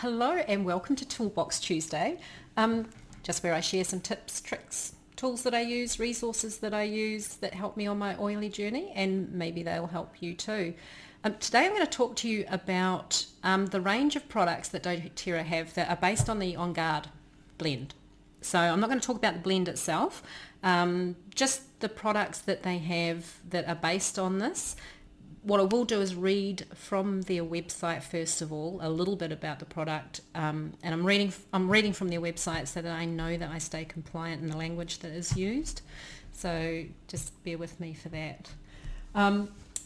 Hello and welcome to Toolbox Tuesday, just where I share some tips, tricks, tools that I use, resources that I use that help me on my oily journey, and maybe they'll help you too. Today I'm going to talk to you about the range of products that doTERRA have that are based on the On Guard blend. So I'm not going to talk about the blend itself, just the products that they have that are based on this. What I will do is read from their website first of all, a little bit about the product, and I'm reading from their website so that I know that I stay compliant in the language that is used. So just bear with me for that.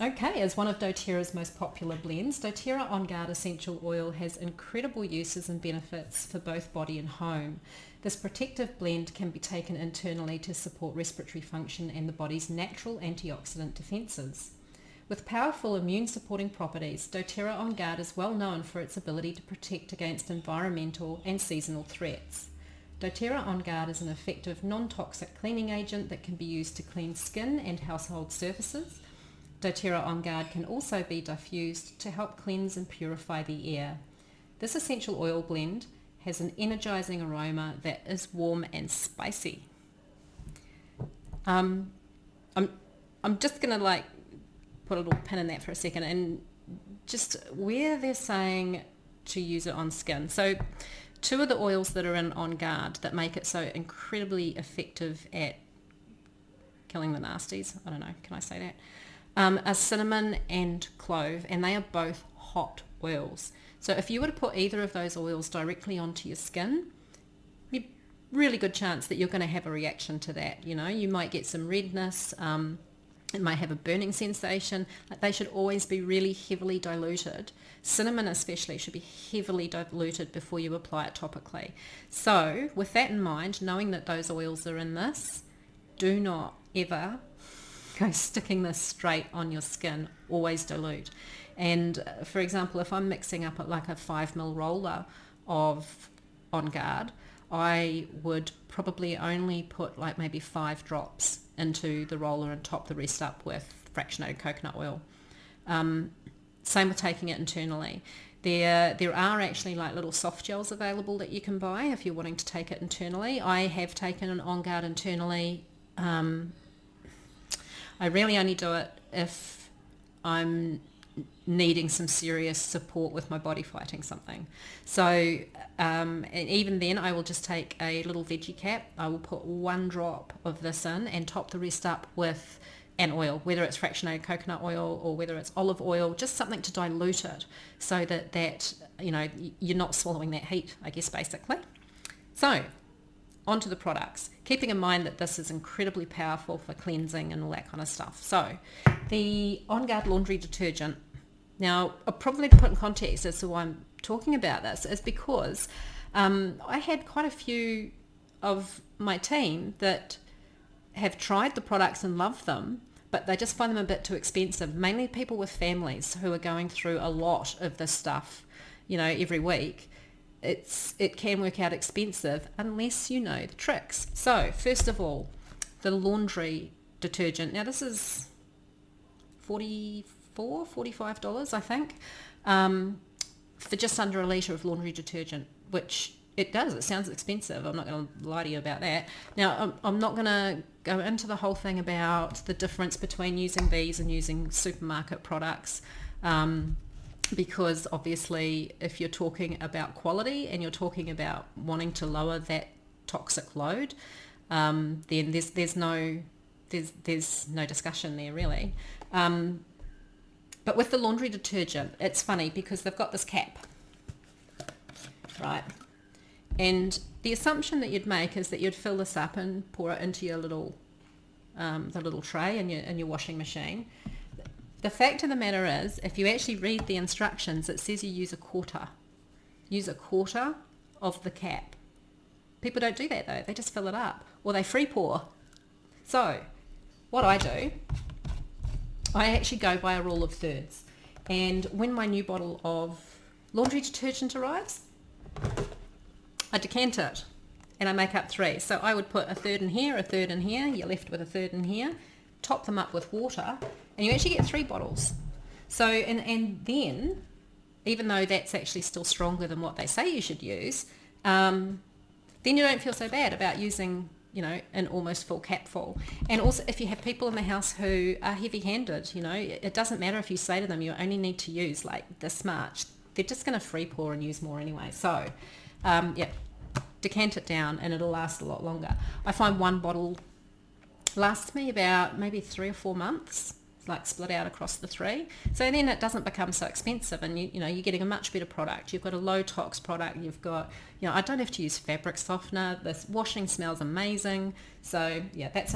Okay, as one of doTERRA's most popular blends, doTERRA On Guard Essential Oil has incredible uses and benefits for both body and home. This protective blend can be taken internally to support respiratory function and the body's natural antioxidant defences. With powerful immune-supporting properties, doTERRA On Guard is well known for its ability to protect against environmental and seasonal threats. doTERRA On Guard is an effective non-toxic cleaning agent that can be used to clean skin and household surfaces. doTERRA On Guard can also be diffused to help cleanse and purify the air. This essential oil blend has an energizing aroma that is warm and spicy. I'm just going to put a little pin in that for a second, and just where they're saying to use it on skin. So two of the oils that are in On Guard that make it so incredibly effective at killing the nasties, I don't know, can I say that, are cinnamon and clove, and they are both hot oils. So if you were to put either of those oils directly onto your skin, really good chance that you're going to have a reaction to that. You might get some redness, it might have a burning sensation. They should always be really heavily diluted. Cinnamon especially should be heavily diluted before you apply it topically. So with that in mind, knowing that those oils are in this, do not ever go sticking this straight on your skin. Always dilute. And for example, if I'm mixing up like a 5ml roller of On Guard, I would probably only put like maybe 5 drops into the roller and top the rest up with fractionated coconut oil. Same with taking it internally. There are actually like little soft gels available that you can buy if you're wanting to take it internally. I have taken an On Guard internally. I really only do it if I'm needing some serious support with my body fighting something. So and even then I will just take a little veggie cap. I will put 1 drop of this in and top the rest up with an oil, whether it's fractionated coconut oil or whether it's olive oil, just something to dilute it so that you're not swallowing that heat, I guess, basically. So onto the products, keeping in mind that this is incredibly powerful for cleansing and all that kind of stuff. So the On Guard laundry detergent. Now, I'll probably put in context as to why I'm talking about this is because I had quite a few of my team that have tried the products and love them, but they just find them a bit too expensive, mainly people with families who are going through a lot of this stuff, every week. It can work out expensive unless you know the tricks. So first of all, the laundry detergent. Now this is $45, I think, for just under a litre of laundry detergent, which it does. It sounds expensive. I'm not going to lie to you about that. Now, I'm not going to go into the whole thing about the difference between using these and using supermarket products, because obviously if you're talking about quality and you're talking about wanting to lower that toxic load, then there's no discussion there really. But with the laundry detergent, it's funny because they've got this cap, right? And the assumption that you'd make is that you'd fill this up and pour it into your little tray in your washing machine. The fact of the matter is, if you actually read the instructions, it says you use a quarter. Use a quarter of the cap. People don't do that though. They just fill it up, or they free pour. So what I do, I actually go by a rule of thirds. And when my new bottle of laundry detergent arrives, I decant it and I make up 3. So I would put a third in here, a third in here, you're left with a third in here, top them up with water, and you actually get 3 bottles. So, and then even though that's actually still stronger than what they say you should use, then you don't feel so bad about using, an almost full capful. And also, if you have people in the house who are heavy-handed, it doesn't matter if you say to them you only need to use like this much. They're just going to free pour and use more anyway. So, decant it down and it'll last a lot longer. I find one bottle lasts me about maybe 3 or 4 months, like split out across the 3. So then it doesn't become so expensive, and you're getting a much better product. You've got a low-tox product. You've got, I don't have to use fabric softener. This washing smells amazing. So yeah, that's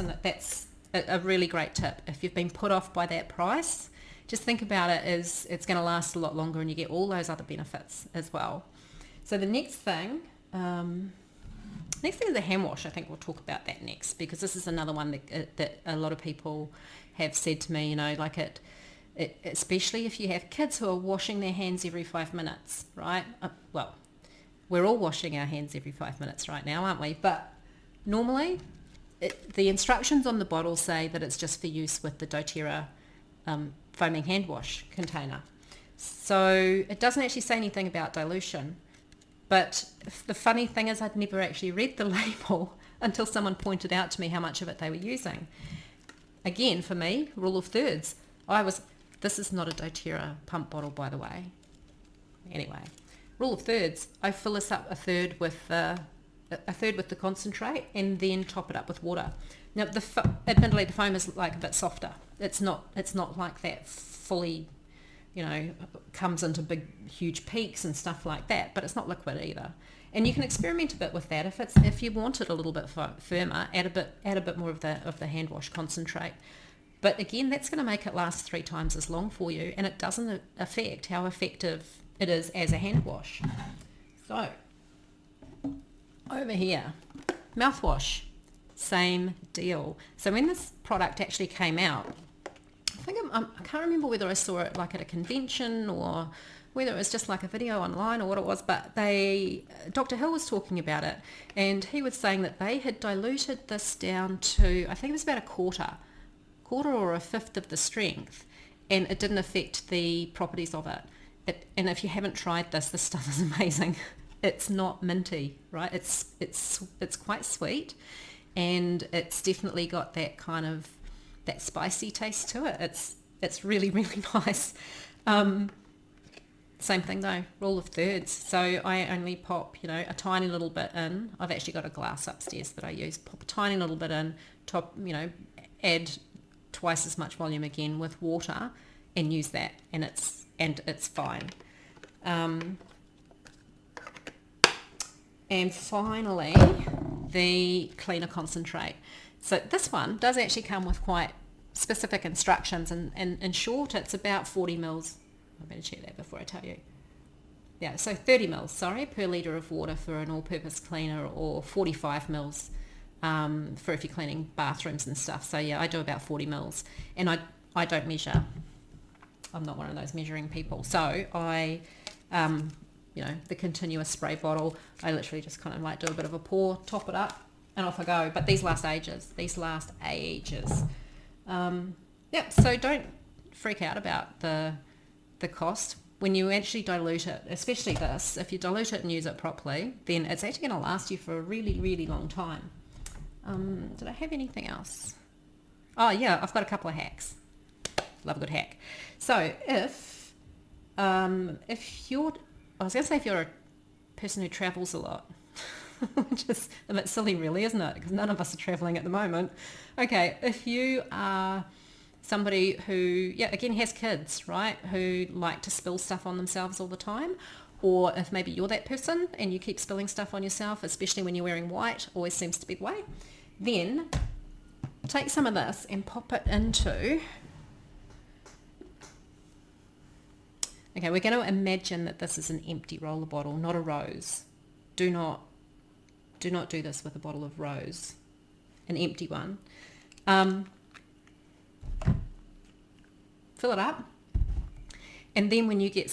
a really great tip. If you've been put off by that price, just think about it as it's going to last a lot longer, and you get all those other benefits as well. So the next thing is a hand wash. I think we'll talk about that next, because this is another one that a lot of people have said to me, like it, especially if you have kids who are washing their hands every 5 minutes, right? Well, we're all washing our hands every 5 minutes right now, aren't we? But normally the instructions on the bottle say that it's just for use with the doTERRA foaming hand wash container. So it doesn't actually say anything about dilution. But the funny thing is, I'd never actually read the label until someone pointed out to me how much of it they were using. Again, for me, rule of thirds. This is not a doTERRA pump bottle, by the way. Anyway, rule of thirds. I fill this up a third with the concentrate, and then top it up with water. Now, admittedly, the foam is like a bit softer. It's not like that fully, comes into big, huge peaks and stuff like that, but it's not liquid either. And you can experiment a bit with that. If you want it a little bit firmer, add a bit more of the hand wash concentrate. But again, that's going to make it last 3 times as long for you, and it doesn't affect how effective it is as a hand wash. So over here, mouthwash, same deal. So when this product actually came out, I can't remember whether I saw it like at a convention or whether it was just like a video online or what it was, but Dr. Hill was talking about it, and he was saying that they had diluted this down to, I think it was about a quarter or a fifth of the strength, and it didn't affect the properties of it. And if you haven't tried this stuff is amazing. It's not minty, right? It's quite sweet, and it's definitely got that kind of that spicy taste to it. It's really, really nice. Same thing though, rule of thirds. So I only pop, a tiny little bit in. I've actually got a glass upstairs that I use. Pop a tiny little bit in, add twice as much volume again with water, and use that, and it's fine. And finally, the cleaner concentrate. So this one does actually come with quite specific instructions, and in short, it's about 40 mils. I better check that before I tell you. Yeah, so 30 mils, per litre of water for an all-purpose cleaner, or 45 mils for if you're cleaning bathrooms and stuff. So yeah, I do about 40 mils, and I don't measure. I'm not one of those measuring people. So I, the continuous spray bottle, I literally just kind of like do a bit of a pour, top it up, and off I go. But these last ages. So don't freak out about the cost. When you actually dilute it, especially this, if you dilute it and use it properly, then it's actually going to last you for a really, really long time. Did I have anything else? Oh yeah, I've got a couple of hacks. Love a good hack. So if you're a person who travels a lot, which is a bit silly really, isn't it? Because none of us are traveling at the moment. Okay, if you are somebody who, again, has kids, right, who like to spill stuff on themselves all the time, or if maybe you're that person and you keep spilling stuff on yourself, especially when you're wearing white, always seems to be the way, then take some of this and pop it into... Okay, we're going to imagine that this is an empty roller bottle, not a rose. Do not do this with a bottle of rose, an empty one. Fill it up, and then when you get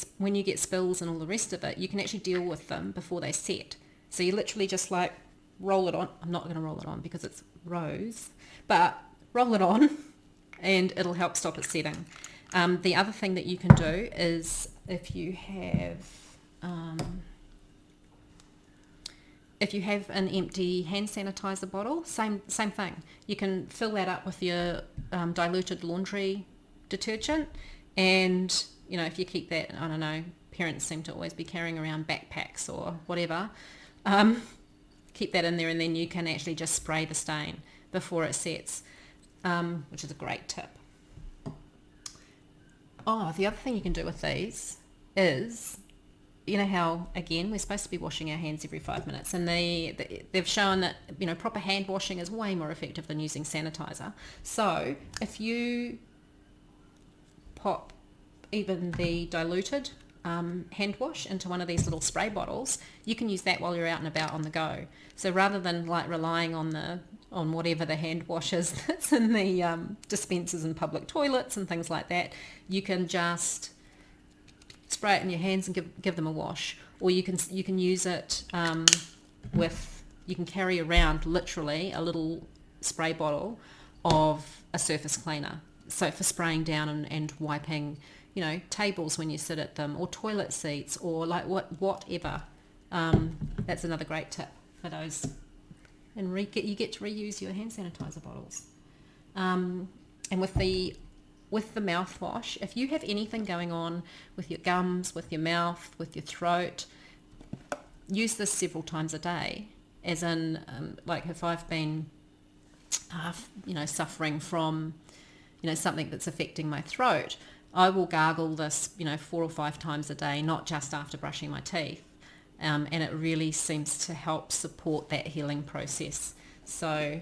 spills and all the rest of it, you can actually deal with them before they set. So you literally just like roll it on. I'm not going to roll it on because it's rose, but roll it on, and it'll help stop it setting. The other thing that you can do is if you have an empty hand sanitizer bottle, same thing. You can fill that up with your diluted laundry detergent, and if you keep that, I don't know, parents seem to always be carrying around backpacks or whatever, keep that in there, and then you can actually just spray the stain before it sets, which is a great tip. Oh, the other thing you can do with these is, how, again, we're supposed to be washing our hands every 5 minutes, and they've shown that, proper hand washing is way more effective than using sanitizer. So if you pop even the diluted hand wash into one of these little spray bottles, you can use that while you're out and about on the go. So rather than like relying on whatever the hand wash is that's in the dispensers in public toilets and things like that, you can just spray it in your hands and give them a wash. Or you can use it you can carry around literally a little spray bottle of a surface cleaner. So for spraying down and wiping, tables when you sit at them, or toilet seats, or like whatever. That's another great tip for those. And you get to reuse your hand sanitizer bottles. And with the mouthwash, if you have anything going on with your gums, with your mouth, with your throat, use this several times a day. As in, like if I've been, suffering from, something that's affecting my throat, I will gargle this, 4 or 5 times a day, not just after brushing my teeth. And it really seems to help support that healing process. So,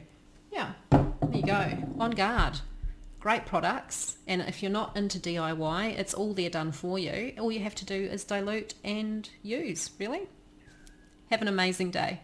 yeah, there you go. On Guard. Great products. And if you're not into DIY, it's all there done for you. All you have to do is dilute and use, really. Have an amazing day.